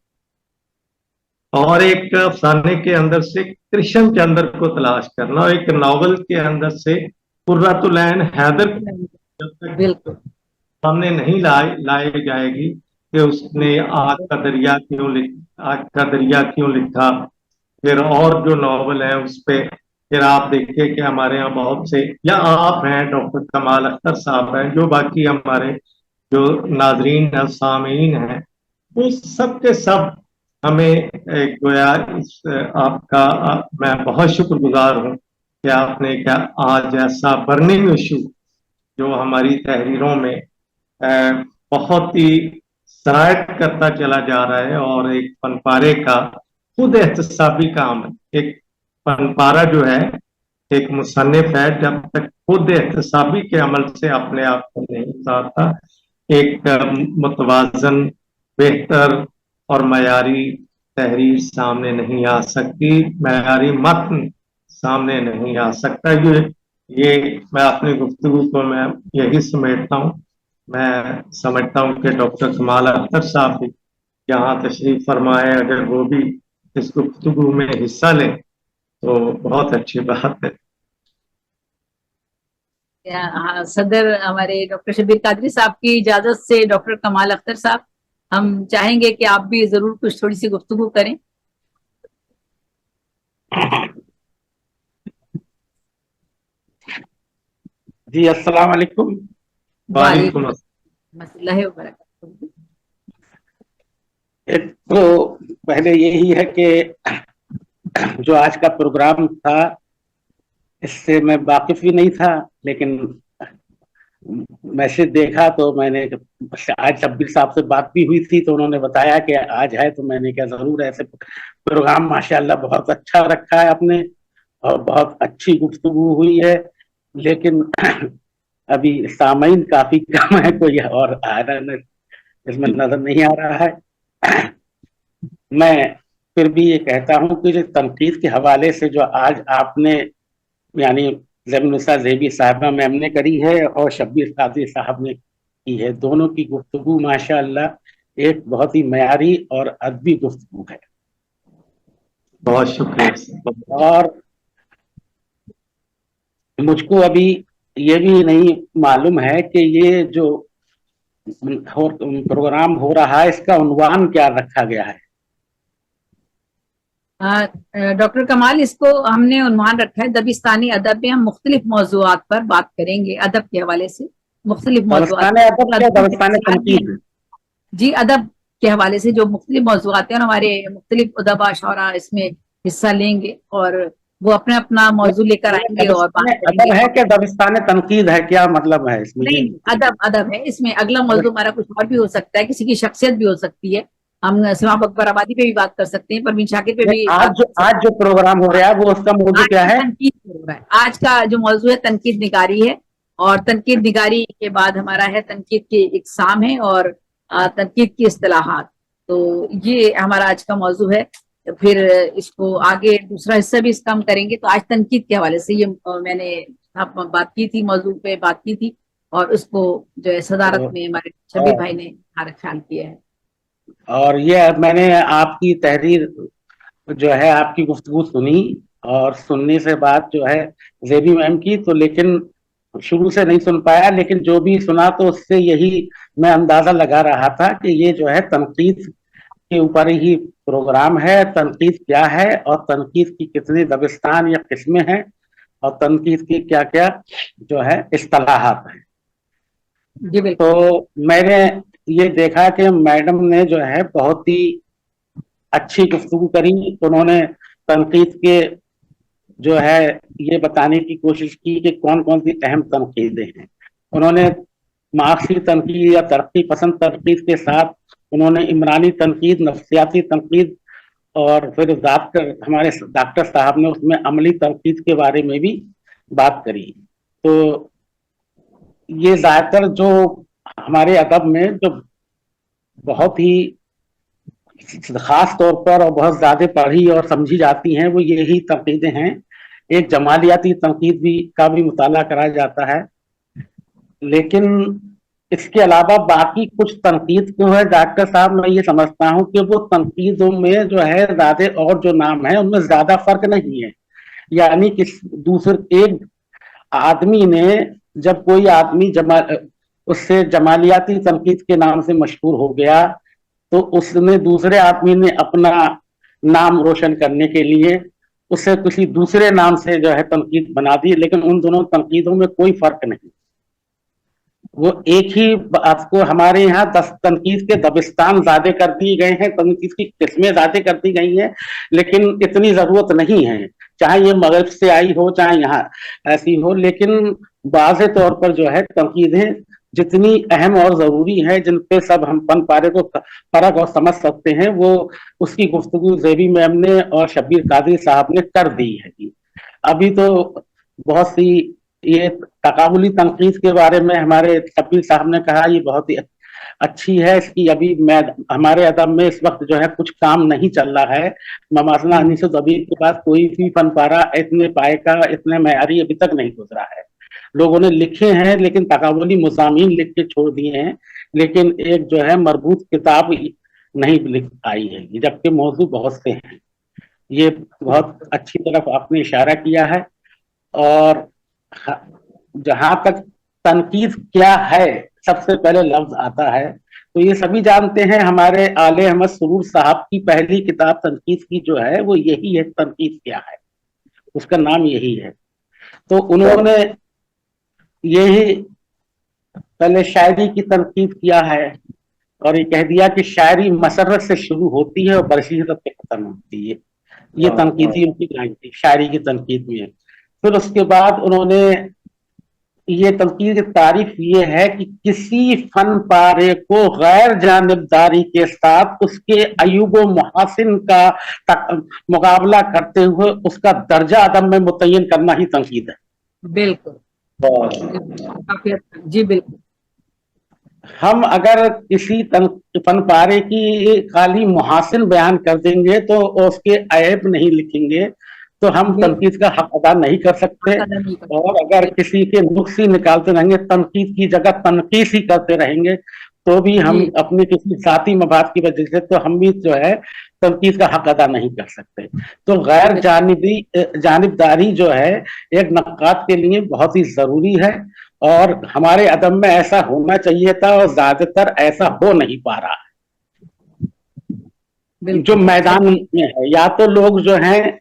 اور ایک افسانے کے اندر سے کرشن چندر کو تلاش کرنا، اور ایک ناول کے اندر سے قرۃ العین حیدر جب تک
بالکل
سامنے نہیں لائی جائے گی کہ اس نے آگ کا دریا کیوں لکھا، پھر اور جو ناول ہے اس پہ پھر آپ دیکھیں کہ ہمارے یہاں بہت سے، یا آپ ہیں ڈاکٹر کمال اختر صاحب ہیں، جو باقی ہمارے جو ناظرین ہیں سامعین ہیں، وہ سب کے سب ہمیں گویا آپ کا میں بہت شکر گزار ہوں کہ آپ نے کیا آج ایسا برننگ ایشو جو ہماری تحریروں میں بہت ہی سرایت کرتا چلا جا رہا ہے، اور ایک فن پارے کا خود احتسابی کام ہے، ایک فن پارہ جو ہے ایک مصنف ہے جب تک خود احتسابی کے عمل سے اپنے آپ کو نہیں اتارتا، ایک متوازن، بہتر اور معیاری تحریر سامنے نہیں آ سکتی، معیاری متن سامنے نہیں آ سکتا۔ یہ میں اپنی گفتگو کو میں یہی سمیٹتا ہوں۔ میں سمجھتا ہوں کہ ڈاکٹر کمال اختر صاحب بھی یہاں تشریف فرمائے، اگر وہ بھی اس گفتگو میں حصہ لیں تو بہت اچھی بات ہے۔
صدر ہمارے ڈاکٹر شبیر قادری صاحب کی اجازت سے ڈاکٹر کمال اختر صاحب، ہم چاہیں گے کہ آپ بھی ضرور کچھ تھوڑی سی گفتگو کریں۔
جی السلام علیکم۔
وعلیکم السلام۔
اللہ وبرکاتہ۔
ایک تو پہلے یہی ہے کہ جو آج کا پروگرام تھا اس سے میں واقف ہی نہیں تھا، لیکن میسج دیکھا تو میں نے آج شبیر صاحب سے بات بھی ہوئی تھی تو انہوں نے بتایا کہ آج ہے، تو میں نے کہا ضرور، ایسے پروگرام ماشاءاللہ بہت اچھا رکھا ہے آپ نے اور بہت اچھی گفتگو ہوئی ہے، لیکن ابھی سامعین کافی کم ہے، کوئی اور اس میں نظر نہیں آ رہا ہے۔ میں پھر بھی یہ کہتا ہوں کہ جو تنقید کے حوالے سے جو آج آپ نے یعنی زمینسا زیبی صاحبہ میم نے کری ہے اور شبیر قادری صاحب نے کی ہے، دونوں کی گفتگو ماشاءاللہ ایک بہت ہی معیاری اور ادبی گفتگو ہے۔
بہت شکریہ۔
اور مجھ کو ابھی یہ بھی نہیں معلوم ہے کہ یہ جو پروگرام ہو رہا ہے اس کا عنوان کیا رکھا گیا ہے؟
ڈاکٹر کمال، اس کو ہم نے عنوان رکھا ہے دبستانی ادب میں ہم مختلف موضوعات پر بات کریں گے، ادب کے حوالے سے مختلف موضوعات
دبستان تنقید۔
جی، ادب کے حوالے سے جو مختلف موضوعات ہیں، اور ہمارے مختلف ادبا شعراء اس میں حصہ لیں گے اور وہ اپنا اپنا موضوع لے کر آئیں گے اور بات کریں گے۔
ادب ہے کہ دبستان تنقید ہے، کیا مطلب ہے اس میں؟
نہیں، ادب ہے، اس میں اگلا موضوع ہمارا کچھ اور بھی ہو سکتا ہے، کسی کی شخصیت بھی ہو سکتی ہے، ہم سماپ اکبر آبادی پہ بھی بات کر سکتے ہیں، پروین شاکر پہ بھی۔
آج جو پروگرام ہو رہا ہے وہ اس کا موضوع کیا ہے؟
تنقید ہو رہا ہے، آج کا جو موضوع ہے تنقید نگاری ہے، اور تنقید نگاری کے بعد ہمارا ہے تنقید کی اقسام ہے اور تنقید کی اصطلاحات، تو یہ ہمارا آج کا موضوع ہے۔ پھر اس کو آگے دوسرا حصہ بھی اس کا ہم کریں گے، تو آج تنقید کے حوالے سے یہ میں نے بات کی تھی، موضوع پہ بات کی تھی، اور اس کو جو ہے صدارت میں ہمارے شبیر بھائی نے خیال کیا ہے۔
اور یہ میں نے آپ کی تحریر جو ہے آپ کی گفتگو سنی، اور سننے سے بات جو ہے زیبی میم کی، تو لیکن شروع سے نہیں سن پایا، لیکن جو بھی سنا تو اس سے یہی میں اندازہ لگا رہا تھا کہ یہ جو ہے تنقید کے اوپر ہی پروگرام ہے، تنقید کیا ہے اور تنقید کی کتنی دبستان یا قسمیں ہیں، اور تنقید کی کیا کیا جو ہے اصطلاحات ہیں۔
جی بالکل۔
تو میں نے یہ دیکھا کہ میڈم نے جو ہے بہت ہی اچھی گفتگو کری، انہوں نے تنقید کے جو ہے یہ بتانے کی کوشش کی کہ کون کون سی اہم تنقیدیں ہیں۔ انہوں نے مارکسی تنقید یا ترقی پسند تنقید کے ساتھ انہوں نے عمرانی تنقید، نفسیاتی تنقید، اور پھر ہمارے ڈاکٹر صاحب نے اس میں عملی تنقید کے بارے میں بھی بات کری۔ تو یہ زیادہ تر جو हमारे अदब में जो बहुत ही खास तौर पर और बहुत ज्यादा पढ़ी और समझी जाती हैं वो यही तनकीदें हैं। एक जमालियाती तनकीद भी का भी मुताला करा जाता है, लेकिन इसके अलावा बाकी कुछ तनकीद जो है डॉक्टर साहब, मैं ये समझता हूँ कि वो तनकीदों में जो है ज्यादा और जो नाम है उनमें ज्यादा फर्क नहीं है। यानी कि दूसरे एक आदमी ने, जब कोई आदमी उससे जमालियाती तनकीद के नाम से मशहूर हो गया तो उसने दूसरे आदमी ने अपना नाम रोशन करने के लिए उसे किसी दूसरे नाम से जो है तनकीद बना दी, लेकिन उन दोनों तनकीदों में कोई फर्क नहीं। वो एक ही बात को हमारे यहाँ 10 तनकीद के दबिस्तान ज्यादा कर दिए गए हैं, तनकीद की किस्में ज्यादा कर दी गई हैं, लेकिन इतनी जरूरत नहीं है, चाहे ये मगरब से आई हो चाहे यहाँ ऐसी हो। लेकिन वाज़े तौर पर जो है तनकीदें जितनी अहम और जरूरी है, जिन पे सब हम फन पारे को फर्क और समझ सकते हैं, वो उसकी गुफ्तगू ज़ेबी मैम ने और शब्बीर कादरी साहब ने कर दी है। अभी तो बहुत सी ये तकाबुली तनकीद के बारे में हमारे शब्बीर साहब ने कहा, ये बहुत ही अच्छी है। इसकी अभी मैं हमारे अदब में इस वक्त जो है कुछ काम नहीं चल रहा है। ममासना अनीस अबीर के पास कोई भी फन पारा इतने पाए का, इतने मयारी अभी तक नहीं गुजरा है। लोगों ने लिखे हैं लेकिन तकाबुली मज़ामीन लिख के छोड़ दिए हैं, लेकिन एक जो है मरबूत किताब नहीं लिख आई है, जबकि मौजू बहुत से हैं। ये बहुत अच्छी तरफ आपने इशारा किया है। और जहां तक तनकीद क्या है, सबसे पहले लफ्ज आता है तो ये सभी जानते हैं, हमारे आले अहमद सुरूर साहब की पहली किताब तनकीद की जो है वो यही है, तनकीद क्या है, उसका नाम यही है। तो उन्होंने यही पहले शायरी की तनकीद किया है और ये कह दिया कि शायरी मसरत से शुरू होती है और बरसीरत पे खत्म होती है। ये तनकीदी उनकी लाइन थी शायरी की तनकीद में। फिर उसके बाद उन्होंने ये तनकीद की तारीफ ये है कि किसी फन पारे को गैर जानिबदारी के साथ उसके अयूब मुहासिन का मुकाबला करते हुए उसका दर्जा अदब में मुतय्यन करना ही तनकीद है।
बिल्कुल, जी बिल्कुल।
हम अगर किसी फन पारे की खाली मुहासिन बयान कर देंगे तो उसके ऐब नहीं लिखेंगे तो हम तनकीद का हक अदा नहीं कर सकते। और अगर किसी के नुक्स ही निकालते रहेंगे, तनकीद की जगह तनकीस ही करते रहेंगे, तो भी हम अपने किसी जाती मबाद की वजह से तो हम भी जो है तनकीद का हक अदा नहीं कर सकते। तो गैर जानिबदारी जो है एक नक्काद के लिए बहुत ही जरूरी है और हमारे अदब में ऐसा होना चाहिए था और ज्यादातर ऐसा हो नहीं पा रहा है। जो मैदान में है, या तो लोग जो हैं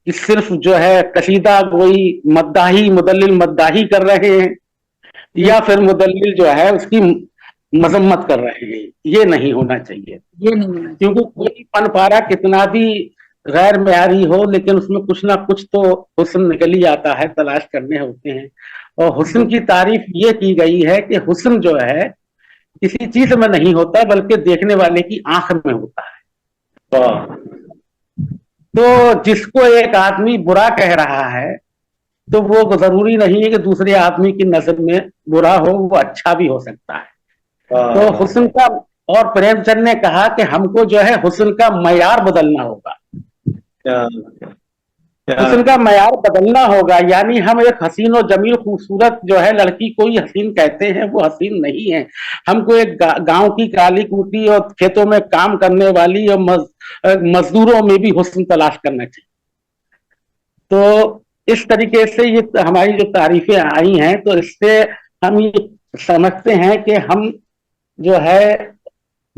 कि सिर्फ जो है कसीदा कोई मद्दाही मुदल्लिल मद्दाही कर रहे हैं, या फिर मुदल्लिल जो है उसकी मजम्मत कर रहे हैं। ये नहीं होना चाहिए,
ये नहीं,
क्योंकि कोई फन पारा कितना भी गैर म्यारी हो लेकिन उसमें कुछ ना कुछ तो हुस्न निकल ही आता है, तलाश करने होते हैं। और हुस्न की तारीफ ये की गई है कि हुस्न जो है किसी चीज में नहीं होता बल्कि देखने वाले की आंख में होता है। तो जिसको एक आदमी बुरा कह रहा है तो वो जरूरी नहीं है कि दूसरे आदमी की नजर में बुरा हो, वो अच्छा भी हो सकता है। तो हुस्न का, और प्रेमचंद ने कहा कि हमको जो है हुस्न का मयार बदलना होगा। हुस्न का मयार बदलना होगा, यानी हम एक हसीन और जमील खूबसूरत जो है लड़की को ही हसीन कहते हैं, वो हसीन नहीं है। हमको एक गांव की काली कूटी और खेतों में काम करने वाली और मजदूरों में भी हुस्न तलाश करना चाहिए। तो इस तरीके से ये हमारी जो तारीफें आई हैं, तो इससे हम ये समझते हैं कि हम जो है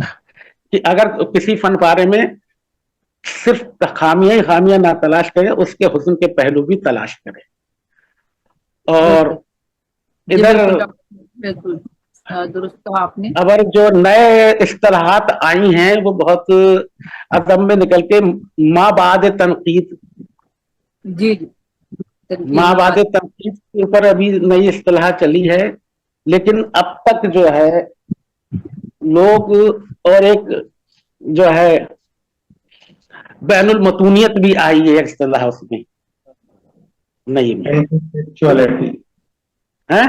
कि अगर किसी फन पारे में सिर्फ खामियां ना तलाश करें, उसके हुस्न के पहलू भी तलाश करें। और इधर
बिल्कुल दुरुस्त कहा आपने।
अगर जो नए इस्तिलाहात आई हैं वो बहुत अदब में निकल के माँ बाद तनकीद,
जी
माँ बाद तनकीद के ऊपर अभी नई इस्तिलाह चली है, लेकिन अब तक जो है लोग, और एक जो है बैनुल मतूनियत भी आई है इस्तिलाह उसमें नहीं है।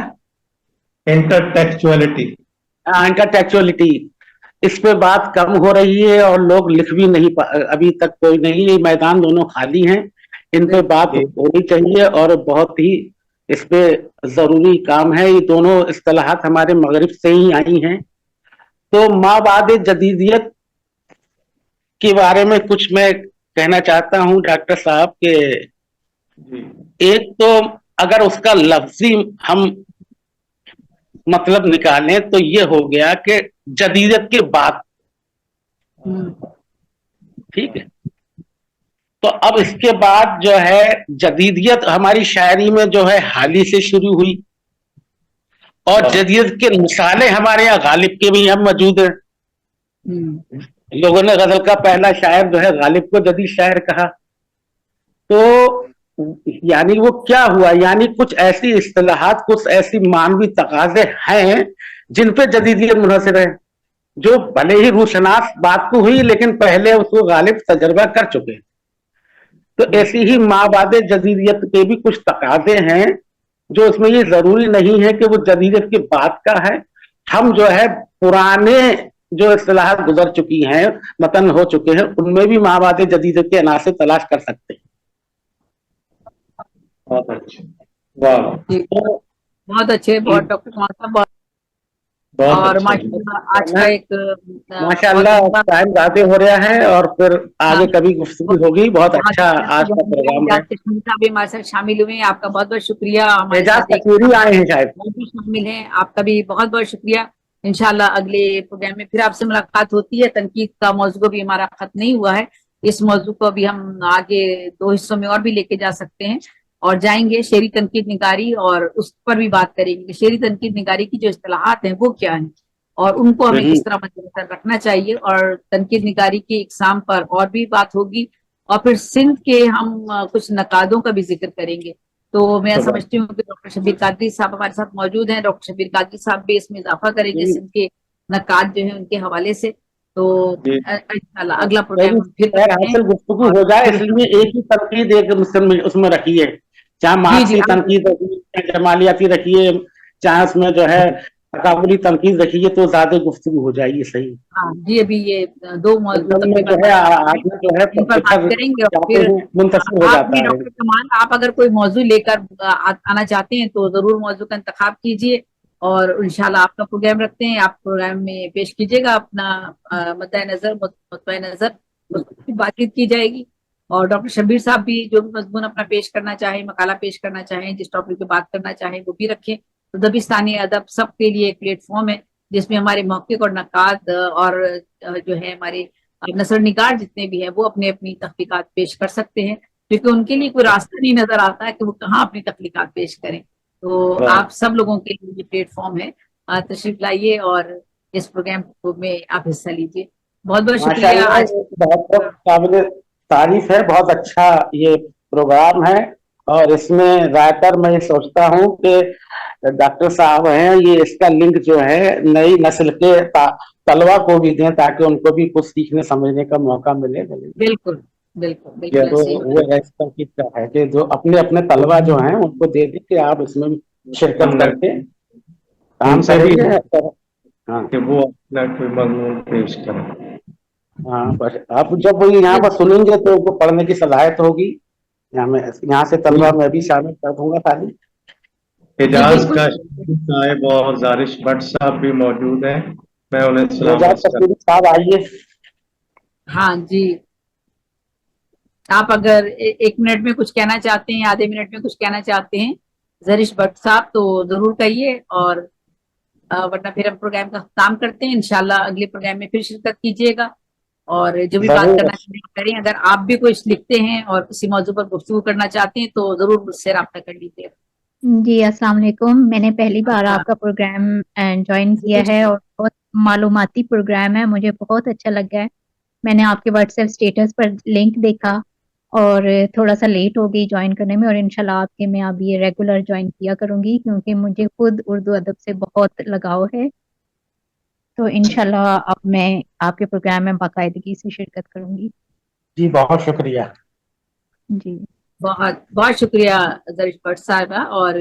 इंटरटेक्चुअलिटी।
इंटरटेक्चुअलिटी, इस पे बात कम हो रही है और लोग लिख भी नहीं अभी तक कोई नहीं, ये मैदान दोनों खाली हैं, इन पे बात होनी चाहिए और बहुत ही इस पे जरूरी काम है। ये दोनों इस्तिलाहात हमारे मगरिब से ही आई हैं। तो माबाद जदीदियत के बारे में कुछ मैं कहना चाहता हूं डॉक्टर साहब के, एक तो अगर उसका लफ्जी हम मतलब निकालें तो ये हो गया कि जदीदियत के बाद, ठीक है। तो अब इसके बाद जो है जदीदियत हमारी शायरी में जो है हाली से शुरू हुई और जदीदियत के मिसालें हमारे यहाँ गालिब के भी यहाँ मौजूद है। लोगों ने गजल का पहला शायर जो है गालिब को जदीद शायर कहा। तो यानी वो क्या हुआ, यानी कुछ ऐसी इस्तिलाहात, कुछ ऐसी मानवी तकाजे हैं जिन पे जदीदियत मुनहसर है, जो भले ही रूशनास बात को हुई लेकिन पहले उसको गालिब तजर्बा कर चुके हैं। तो ऐसी ही माबादे जदीदियत के भी कुछ तकाजे हैं जो इसमें ये जरूरी नहीं है कि वो जदीदियत के बाद का है। हम जो है पुराने जो इस्तिलाहात गुजर चुकी हैं, मतन हो चुके हैं, उनमें भी माबादे जदीदियत के अनासर तलाश कर सकते हैं।
बहुत अच्छे, वाह,
बहुत अच्छे, बहुत डॉक्टर कुमार साहब, बहुत और माशाल्लाह आज का एक
माशाल्लाह टाइम ज्यादा हो रहा है और फिर आगे कभी गुफ्तगू होगी। बहुत अच्छा आज का प्रोग्राम है।
भी हमारे साथ शामिल हुए, आपका बहुत बहुत शुक्रिया।
हमारे साथ आए हैं शायद,
शामिल हैं, आपका भी बहुत बहुत शुक्रिया। इंशाल्लाह अगले प्रोग्राम में फिर आपसे मुलाकात होती है। तनकीद का मौजू भी हमारा खत्म नहीं हुआ है, इस मौजू को भी हम आगे 2 हिस्सों में और भी लेके जा सकते हैं और जाएंगे। शेरी तनकीद निगारी और उस पर भी बात करेंगे, शेरी तनकीद निगारी की जो इस्तिलाहात हैं वो क्या हैं और उनको हमें किस तरह मद्देनजर रखना चाहिए। और तनकीद निगारी के इकसाम पर और भी बात होगी और फिर सिंध के हम कुछ नकादों का भी जिक्र करेंगे। तो मैं समझती हूँ कि डॉक्टर शब्बीर कादरी साहब हमारे साथ मौजूद हैं। डॉक्टर शब्बीर कादरी साहब भी इसमें इजाफा करेंगे सिंध के नकाद जो है उनके हवाले से। तो इंशाल्लाह अगला प्रोग्राम फिर
गुफ्तगू हो जाए, इसलिए एक ही तनकीद एक उसमें रखी है, चाहे मार्क्सी तनकीद रखिए, चाहे जमालियाती रखिए, चाहे उसमें जो है तकाबुली तनकीद रखिए, तो ज्यादा गुफ्तगू हो जाएगी। सही
हाँ जी, अभी ये 2 मौजूद
जो है आदमी जो है
करेंगे और फिर
मुंतशिर हो जाता है।
डॉक्टर कमाल, आप अगर कोई मौजू लेकर आना चाहते हैं तो जरूर मौजू का इंतखाब कीजिए और इंशाल्लाह आपका प्रोग्राम रखते हैं, आप प्रोग्राम में पेश कीजिएगा अपना मुद्दा नजर, बातचीत की जाएगी। और डॉक्टर शब्बीर साहब भी जो भी मजमून अपना पेश करना चाहें, मकाला पेश करना चाहें, जिस टॉपिक पे बात करना चाहें वो भी रखें। तो दबिस्तानी अदब सबके लिए एक प्लेटफॉर्म है जिसमें हमारे मौक़िफ़ और नकाद और जो है हमारे नसर निगार जितने भी हैं वो अपने अपनी तख्लीकात पेश कर सकते हैं, क्योंकि उनके लिए कोई रास्ता नहीं नजर आता है कि वो कहाँ अपनी तख्लीकात पेश करें। तो आप सब लोगों के लिए ये प्लेटफॉर्म है, तशरीफ लाइए और इस प्रोग्राम में आप हिस्सा लीजिए। बहुत बहुत शुक्रिया। आज
बहुत काबिल तारीफ है, बहुत अच्छा ये प्रोग्राम है और इसमें रायटर मैं ये सोचता हूँ कि डॉक्टर साहब हैं, ये इसका लिंक जो है नई नस्ल के तलवा को भी दें ताकि उनको भी कुछ सीखने समझने का मौका मिले।
बिल्कुल बिल्कुल बिल्कुल
वो है कि जो अपने अपने तलवा जो हैं उनको दे दें कि आप इसमें शिरकत करके काम करेंगे। हाँ
कि वो अपना कोई मजमून पेश करें।
हाँ, बस आप जब यहाँ पर सुनेंगे तो उनको पढ़ने की सलाहियत होगी। यहाँ से तलबा मैं भी शामिल कर दूंगा खाली।
एजाज का साहिब और जारिश भट्ट साहब भी मौजूद हैं, मैं उन्हें
साहब आइए।
हाँ जी, आप अगर 1 मिनट में कुछ कहना चाहते हैं, आधे मिनट में कुछ कहना चाहते हैं जारिश भट्ट साहब तो जरूर कहिए, और वरना फिर हम प्रोग्राम का काम करते हैं। इंशाल्लाह अगले प्रोग्राम में फिर शिरकत कीजिएगा और जो भी बात करना करें। अगर आप भी कुछ लिखते हैं और किसी मौजू पर गुफ्तगू करना चाहते हैं तो जरूर मुझसे राब्ता कर लीजिएगा।
जी अस्सलाम वालेकुम, मैंने पहली बार आपका प्रोग्राम ज्वाइन किया है और बहुत मालूमाती प्रोग्राम है, मुझे बहुत अच्छा लगा है। मैंने आपके व्हाट्सएप स्टेटस पर लिंक देखा और थोड़ा सा लेट हो गई ज्वाइन करने में, और इंशाल्लाह आपके मैं अब ये रेगुलर ज्वाइन किया करूंगी क्योंकि मुझे खुद उर्दू अदब से बहुत लगाव है। तो इंशाल्लाह अब मैं आपके प्रोग्राम में बाकायदगी से शिरकत करूंगी।
जी बहुत शुक्रिया।
जी
बहुत बहुत शुक्रिया जारिश भट्ट साहिबा। और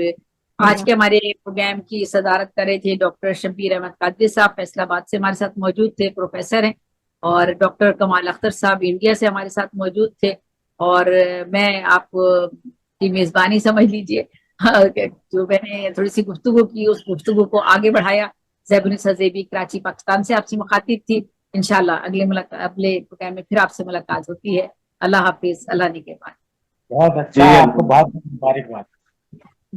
आज के हमारे प्रोग्राम की सदारत कर रहे थे डॉक्टर शब्बीर अहमद कादरी साहब, फैसलाबाद से हमारे साथ मौजूद थे, प्रोफेसर हैं। और डॉक्टर कमाल अख्तर साहब इंडिया से हमारे साथ मौजूद थे। और मैं आप की मेजबानी समझ लीजिए, जो मैंने थोड़ी सी गुफ्तगू की, उस गुफ्तगू को आगे बढ़ाया। ज़ैबुनिसा ज़ेबी कराची पाकिस्तान से आपसे मुखातिब थी। इंशाल्लाह अगले प्रोग्राम में फिर आपसे मुलाकात होती है। अल्लाह हाफिज, अल्लाह निगहबान।
बहुत अच्छा, आपको बहुत मुबारकबाद।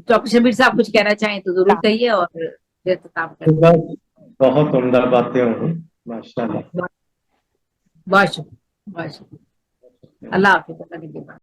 डॉक्टर शबीर साहब कुछ कहना चाहें तो जरूर कहिए और फिर इख्तिताम करें।
बहुत उम्दा बातें हुई माशाल्लाह।
बहुत शुक्रिया, बहुत शुक्रिया। अल्लाह हाफिज, अल्लाह निगहबान।